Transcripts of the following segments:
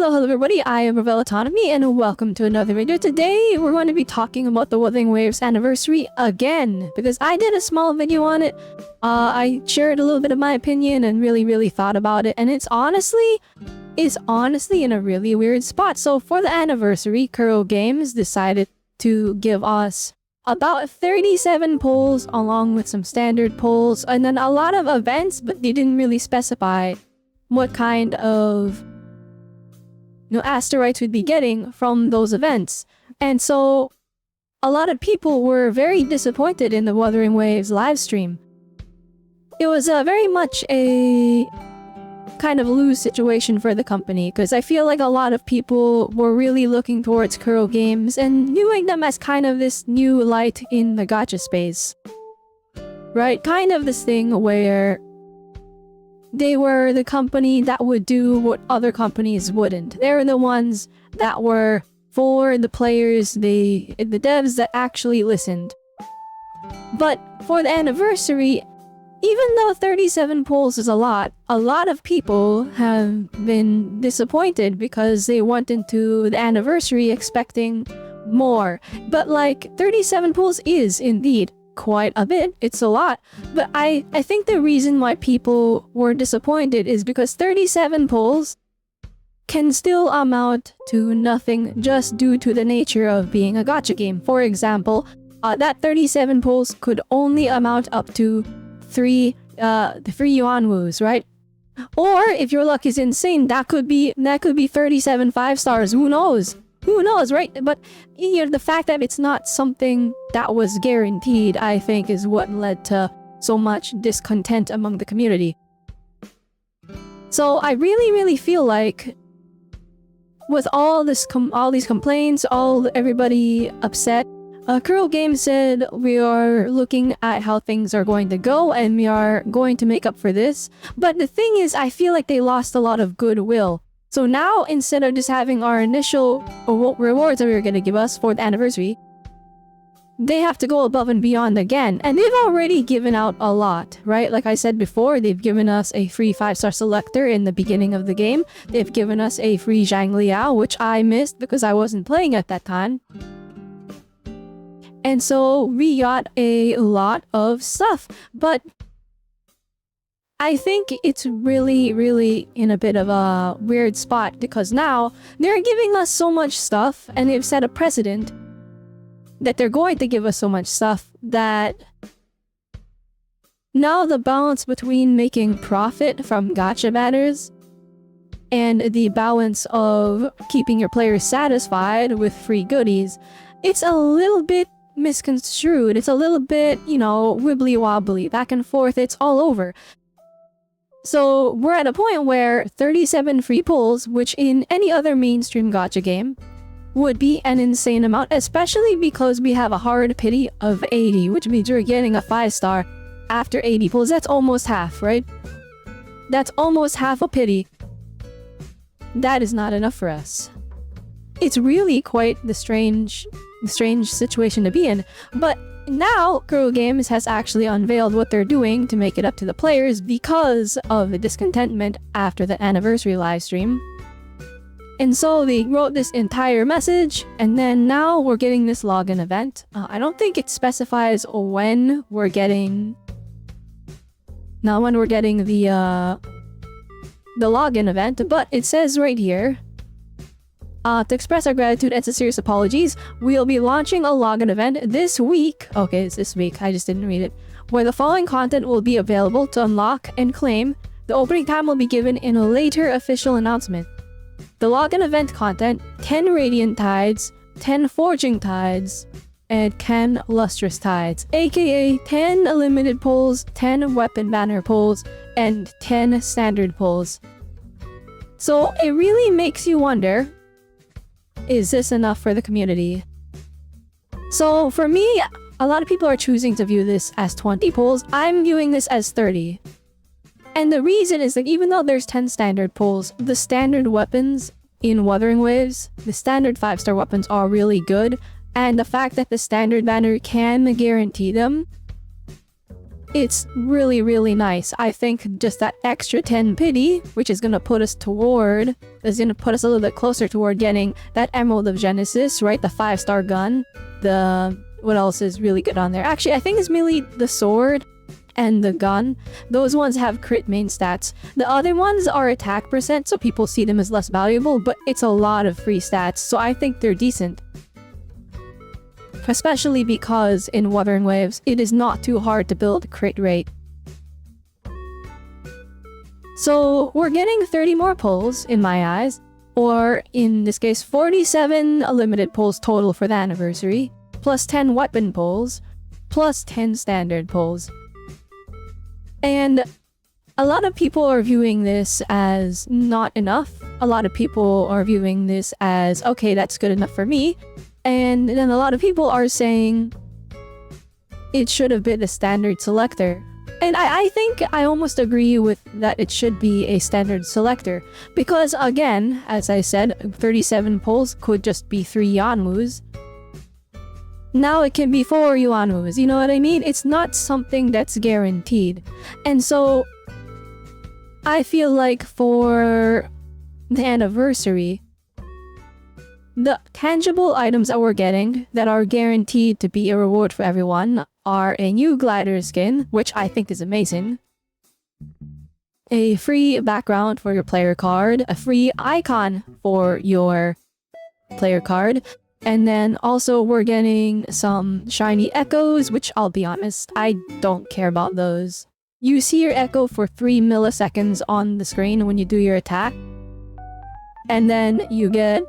Hello everybody, I am RobelleAutonomy and welcome to another video. Today we're going to be talking about the Wuthering Waves anniversary again because I did a small video on it. I shared a little bit of my opinion and really thought about it, and it's honestly in a really weird spot. So for the anniversary, Kuro Games decided to give us about 37 polls along with some standard polls and then a lot of events, but they didn't really specify what kind of asteroids we'd be getting from those events. And so a lot of people were very disappointed in the Wuthering Waves livestream. It was very much a kind of lose situation for the company, because I feel like a lot of people were really looking towards Kuro Games and viewing them as kind of this new light in the gacha space. Right? Kind of this thing where they were the company that would do what other companies wouldn't. They're the ones that were for the players, the devs that actually listened. But for the anniversary, even though 37 polls is a lot of people have been disappointed because they went into the anniversary expecting more. But like 37 polls is indeed quite a bit. It's a lot. But I think the reason why people were disappointed is because 37 polls can still amount to nothing just due to the nature of being a gacha game. For example, that 37 polls could only amount up to three yuanwus, right? Or if your luck is insane, that could be 37 5-stars. Who knows? Who knows, right? But the fact that it's not something that was guaranteed, I think, is what led to so much discontent among the community. So I really feel like with all these complaints, everybody upset, Kuro Games said we are looking at how things are going to go and we are going to make up for this. But the thing is, I feel like they lost a lot of goodwill. So now, instead of just having our initial rewards that we were going to give us for the anniversary, they have to go above and beyond again. And they've already given out a lot, right? Like I said before, they've given us a free 5-star selector in the beginning of the game. They've given us a free Zhang Liao, which I missed because I wasn't playing at that time. And so we got a lot of stuff. But I think it's really in a bit of a weird spot because now they're giving us so much stuff and they've set a precedent that they're going to give us so much stuff that now the balance between making profit from gacha banners and the balance of keeping your players satisfied with free goodies, it's a little bit misconstrued. It's a little bit, wibbly wobbly, back and forth, it's all over. So we're at a point where 37 free pulls, which in any other mainstream gacha game would be an insane amount, especially because we have a hard pity of 80, which means you're getting a 5-star after 80 pulls. That's almost half, right? That's almost half a pity. That is not enough for us. It's really quite the strange situation to be in. But now, Kuro Games has actually unveiled what they're doing to make it up to the players because of the discontentment after the anniversary livestream. And so they wrote this entire message, and then now we're getting this login event. I don't think it specifies when we're getting the login event, but it says right here, to express our gratitude and sincerest apologies, we'll be launching a login event this week. Okay, it's this week. I just didn't read it. Where the following content will be available to unlock and claim. The opening time will be given in a later official announcement. The login event content: 10 Radiant Tides, 10 Forging Tides, and 10 Lustrous Tides, aka 10 limited pulls, 10 weapon banner pulls, and 10 standard pulls. So it really makes you wonder, is this enough for the community? So for me, a lot of people are choosing to view this as 20 pulls. I'm viewing this as 30. And the reason is that even though there's 10 standard pulls, the standard weapons in Wuthering Waves, the standard 5-star weapons are really good. And the fact that the standard banner can guarantee them it's really, really nice. I think just that extra 10 pity, which is gonna put us a little bit closer toward getting that Emerald of Genesis, right? The 5-star gun. What else is really good on there? Actually, I think it's mainly the sword and the gun. Those ones have crit main stats. The other ones are attack percent, so people see them as less valuable, but it's a lot of free stats, so I think they're decent. Especially because in Wuthering Waves, it is not too hard to build crit rate. So we're getting 30 more pulls in my eyes, or in this case 47 limited pulls total for the anniversary, plus 10 weapon pulls, plus 10 standard pulls. And a lot of people are viewing this as not enough. A lot of people are viewing this as, okay, that's good enough for me. And then a lot of people are saying it should have been a standard selector. And I think I almost agree with that it should be a standard selector. Because again, as I said, 37 pulls could just be 3 Yanmus. Now it can be 4 Yanmus, you know what I mean? It's not something that's guaranteed. And so I feel like for the anniversary, the tangible items that we're getting that are guaranteed to be a reward for everyone are a new glider skin, which I think is amazing, a free background for your player card, a free icon for your player card, and then also we're getting some shiny echoes, which I'll be honest, I don't care about those. You see your echo for 3 milliseconds on the screen when you do your attack, and then you get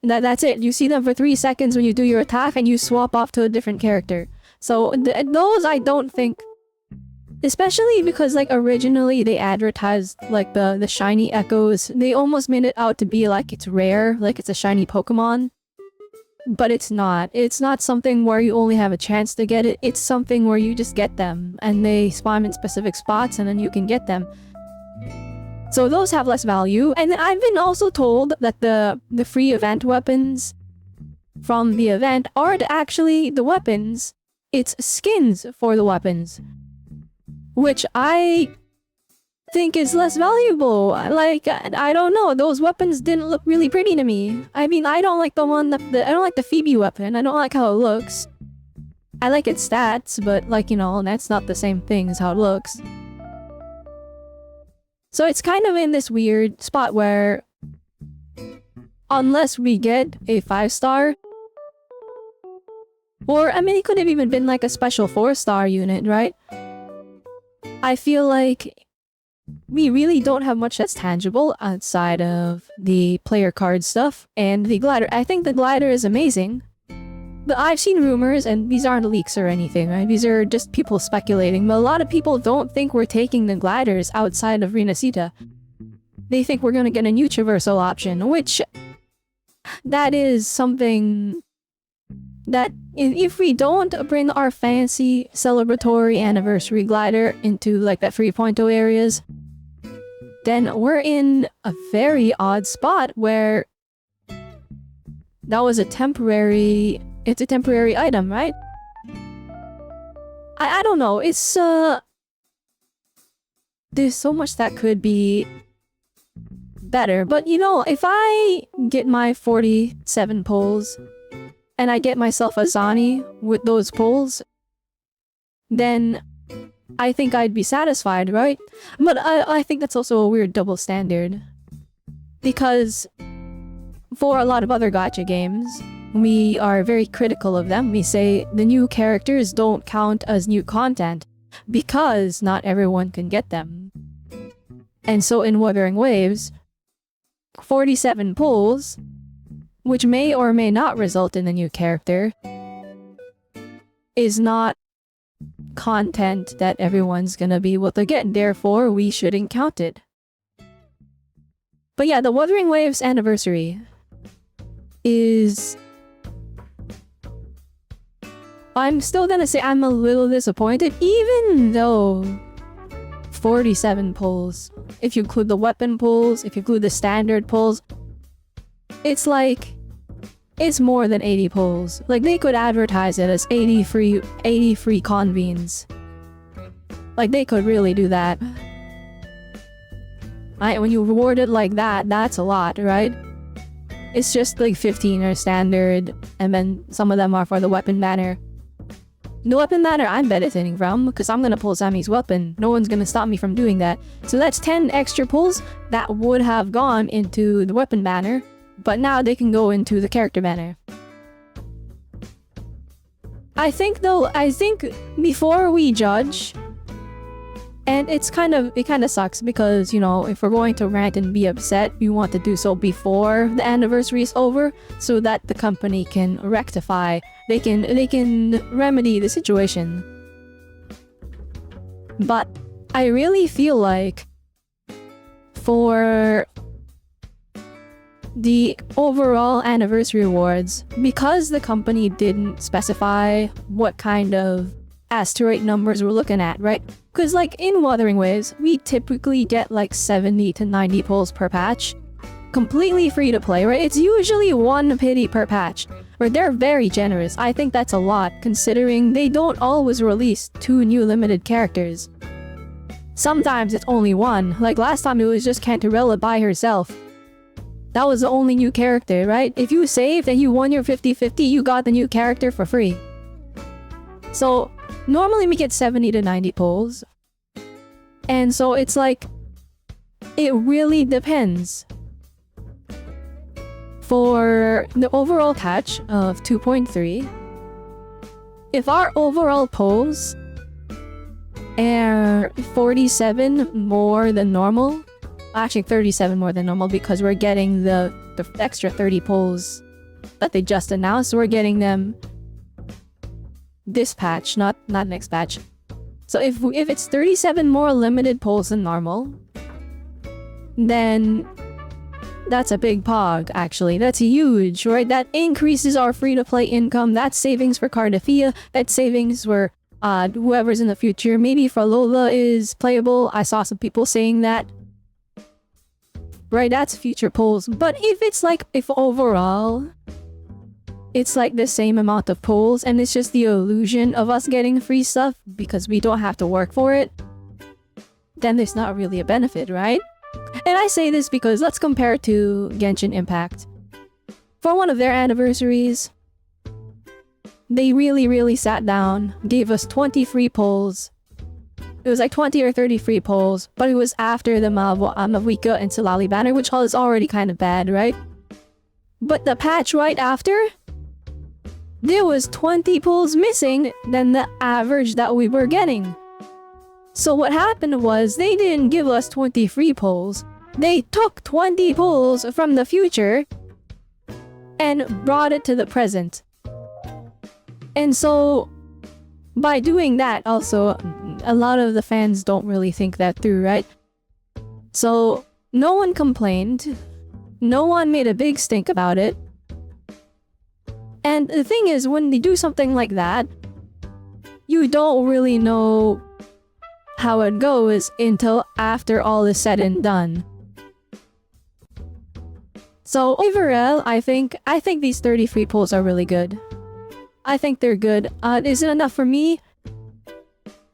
that's it. You see them for 3 seconds when you do your attack and you swap off to a different character. So those I don't think, especially because like originally they advertised like the shiny echoes, they almost made it out to be like it's rare, like it's a shiny Pokemon. But it's not. It's not something where you only have a chance to get it. It's something where you just get them and they spawn in specific spots and then you can get them. So those have less value, and I've been also told that the free event weapons from the event aren't actually the weapons, it's skins for the weapons. Which I think is less valuable. Like, I don't know, those weapons didn't look really pretty to me. I mean, I don't like I don't like the Phoebe weapon, I don't like how it looks. I like its stats, but like, you know, that's not the same thing as how it looks. So it's kind of in this weird spot where unless we get a 5-star, or I mean it could have even been like a special 4-star unit, right? I feel like we really don't have much that's tangible outside of the player card stuff and the glider. I think the glider is amazing. But I've seen rumors, and these aren't leaks or anything, right? These are just people speculating. But a lot of people don't think we're taking the gliders outside of Renacita. They think we're gonna get a new traversal option, which that is something that if we don't bring our fancy celebratory anniversary glider into like that 3.0 areas, then we're in a very odd spot where that was a temporary... It's a temporary item, right? I don't know, it's there's so much that could be better, but you know, if I get my 47 pulls and I get myself a Zani with those pulls, then I think I'd be satisfied, right? But I think that's also a weird double standard, because for a lot of other gacha games, we are very critical of them. We say the new characters don't count as new content because not everyone can get them. And so in Wuthering Waves, 47 pulls, which may or may not result in a new character, is not content that everyone's gonna be able to get. Therefore, we shouldn't count it. But yeah, the Wuthering Waves anniversary is... I'm still gonna say I'm a little disappointed, even though 47 pulls. If you include the weapon pulls, if you include the standard pulls, it's like it's more than 80 polls. Like, they could advertise it as 80 free convenes. Like, they could really do that. When you reward it like that, that's a lot, right? It's just like 15 are standard, and then some of them are for the weapon banner. The weapon banner I'm benefiting from, because I'm gonna pull Sammy's weapon. No one's gonna stop me from doing that. So that's 10 extra pulls that would have gone into the weapon banner, but now they can go into the character banner. I think before we judge, and it kind of sucks because, you know, if we're going to rant and be upset, we want to do so before the anniversary is over so that the company can rectify, they can remedy the situation. But I really feel like for the overall anniversary rewards, because the company didn't specify what kind of asteroid numbers we're looking at, right? Because like in Wuthering Waves, we typically get like 70 to 90 pulls per patch. Completely free to play, right? It's usually 1 pity per patch, where they're very generous. I think that's a lot, considering they don't always release 2 new limited characters. Sometimes it's only 1, like last time it was just Cantarella by herself. That was the only new character, right? If you saved and you won your 50-50, you got the new character for free. So normally we get 70 to 90 pulls. And so it's like, it really depends. For the overall patch of 2.3, if our overall pulls are 47 more than normal, actually 37 more than normal because we're getting the extra 30 pulls that they just announced, we're getting them this patch, not next patch. So if it's 37 more limited pulls than normal, then that's a big pog, actually. That's huge, right? That increases our free-to-play income. That's savings for Cardafia. That's savings for whoever's in the future. Maybe for Lola is playable. I saw some people saying that. Right, that's future pulls. But if overall it's like the same amount of pulls and it's just the illusion of us getting free stuff because we don't have to work for it, then there's not really a benefit, right? And I say this because let's compare it to Genshin Impact. For one of their anniversaries, they really sat down, gave us 20 free pulls. It was like 20 or 30 free pulls, but it was after the Mavwika and Silali banner, which is already kind of bad, right? But the patch right after, there was 20 pulls missing than the average that we were getting. So what happened was, they didn't give us 20 free pulls. They took 20 pulls from the future and brought it to the present. And so, by doing that also, a lot of the fans don't really think that through, right? So, no one complained. No one made a big stink about it. And the thing is, when they do something like that, you don't really know how it goes until after all is said and done. So overall, I think these 30 free pulls are really good. I think they're good. Is it enough for me?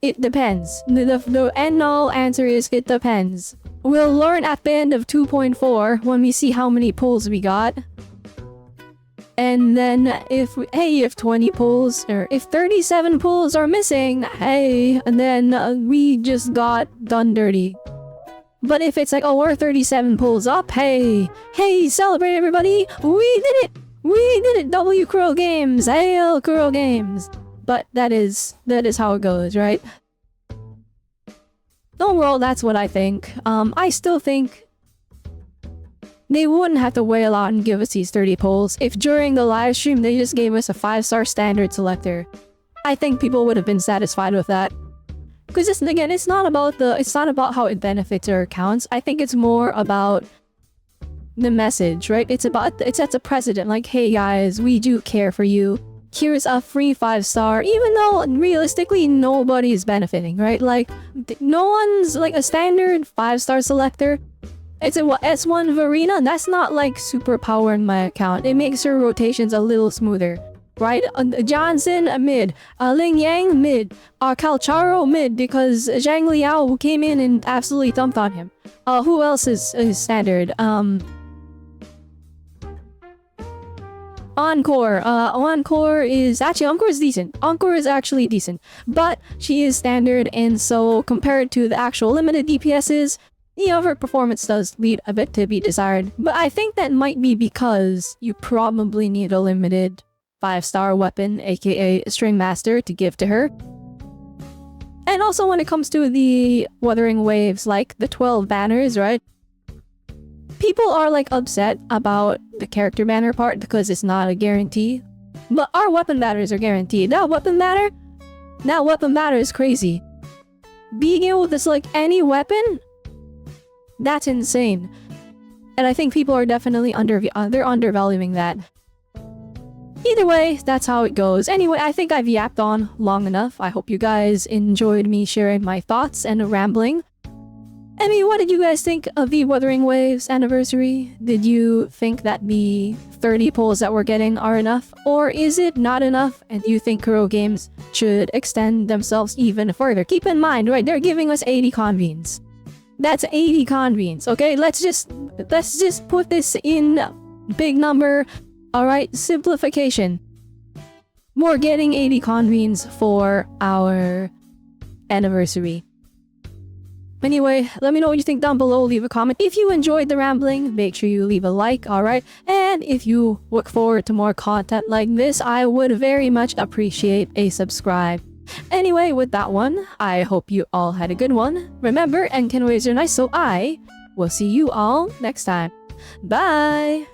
It depends. The end all answer is it depends. We'll learn at the end of 2.4 when we see how many pulls we got. And then if 20 pulls or if 37 pulls are missing, hey, and then we just got done dirty. But if it's like, oh, we're 37 pulls up, hey, celebrate everybody, we did it! We did it! W Kuro Games! Hail Kuro Games! But that is how it goes, right? Overall, that's what I think. I still think they wouldn't have to wait a lot and give us these 30 pulls. If during the live stream they just gave us a 5-star standard selector, I think people would have been satisfied with that. Because it's not about how it benefits our accounts. I think it's more about the message, right? It sets a precedent, like, hey guys, we do care for you. Here's a free 5-star, even though realistically nobody's benefiting, right? Like, no one's like a standard 5-star selector. It's a S1 Varina. That's not like superpower in my account. It makes her rotations a little smoother. Right? Johnson mid. Ling Yang mid. Calcharo mid because Zhang Liao came in and absolutely thumped on him. Who else is standard? Encore. Encore is decent. Encore is actually decent. But she is standard, and so compared to the actual limited DPSs, her performance does leave a bit to be desired. But I think that might be because you probably need a limited 5-star weapon, aka String Master, to give to her. And also when it comes to the Wuthering Waves, like the 12 banners, right? People are like upset about the character banner part because it's not a guarantee. But our weapon banners are guaranteed. That weapon banner is crazy. Being able to select any weapon? That's insane. And I think people are definitely they're undervaluing that. Either way, that's how it goes. Anyway, I think I've yapped on long enough. I hope you guys enjoyed me sharing my thoughts and rambling. I mean, what did you guys think of the Wuthering Waves anniversary? Did you think that the 30 polls that we're getting are enough? Or is it not enough and you think Kuro games should extend themselves even further? Keep in mind, right, they're giving us 80 convenes. That's 80 convenes, okay? Let's just put this in big number. Alright, simplification. We're getting 80 convenes for our anniversary. Anyway, let me know what you think down below. Leave a comment. If you enjoyed the rambling, make sure you leave a like, alright? And if you look forward to more content like this, I would very much appreciate a subscribe. Anyway, with that one, I hope you all had a good one. Remember, and can ways are nice, so I will see you all next time. Bye!